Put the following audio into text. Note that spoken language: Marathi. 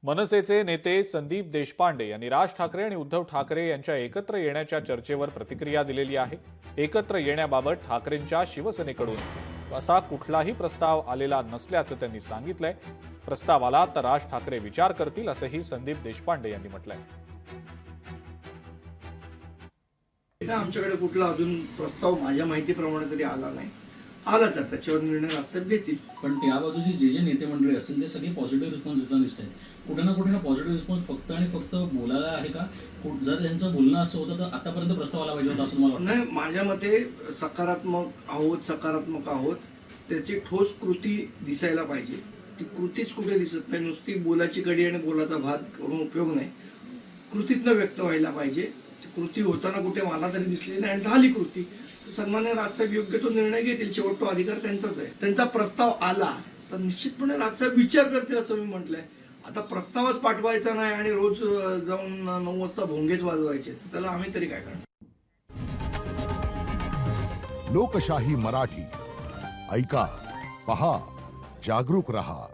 मनसेचे नेते संदीप देशपांडे यांनी राज ठाकरे आणि उद्धव ठाकरे यांच्या एकत्र येण्याच्या चर्चेवर प्रतिक्रिया दिलेली आहे। एकत्र येण्याबाबत ठाकरेंच्या शिवसेनेकडून असा कुठलाही प्रस्ताव आलेला नसल्याचं त्यांनी सांगितलंय। प्रस्ताव आला तर राज ठाकरे विचार करतील असंही संदीप देशपांडे यांनी म्हटलंय। आमच्याकडे कुठला अजून प्रस्ताव माझ्या माहितीप्रमाणे तरी आला नाही। आला तर त्याच्यावर निर्णय राजसाहेब घेतील। पण त्या बाजूची जे नेते मंडळी असतील ते सगळे पॉझिटिव्ह रिस्पॉन्स देताना दिसत आहेत। कुठे ना कुठे हा पॉझिटिव्ह रिस्पॉन्स फक्त आणि फक्त बोलायला आहे का? जर त्यांचं बोलणं असं होतं तर आतापर्यंत प्रस्ताव आला पाहिजे होता असं मला वाटतं। नाही, माझ्या मते सकारात्मक आहोत। त्याची ठोस कृती दिसायला पाहिजे। ती कृतीच कुठे दिसत नाही। नुसती बोलाची कडी आणि बोलाचा भात करून उपयोग नाही। कृतीतनं व्यक्त व्हायला पाहिजे। ती कृती होताना कुठे मला तरी दिसली नाही आणि झाली कृती। सन्मान्य राजसाहेब योग्य तो निर्णय घेतील। शेवट तो अधिकार त्यांचाच आहे। त्यांचा प्रस्ताव आला तर निश्चितपणे राजसाहेब विचार करतील असं मी म्हटलंय। आता प्रस्तावच पाठवायचा नाही आणि रोज जाऊन 9 वाजता भोंगेच वाजवायचे, त्याला आम्ही तरी काय करणार। लोकशाही मराठी ऐका, पहा, जागरूक रहा।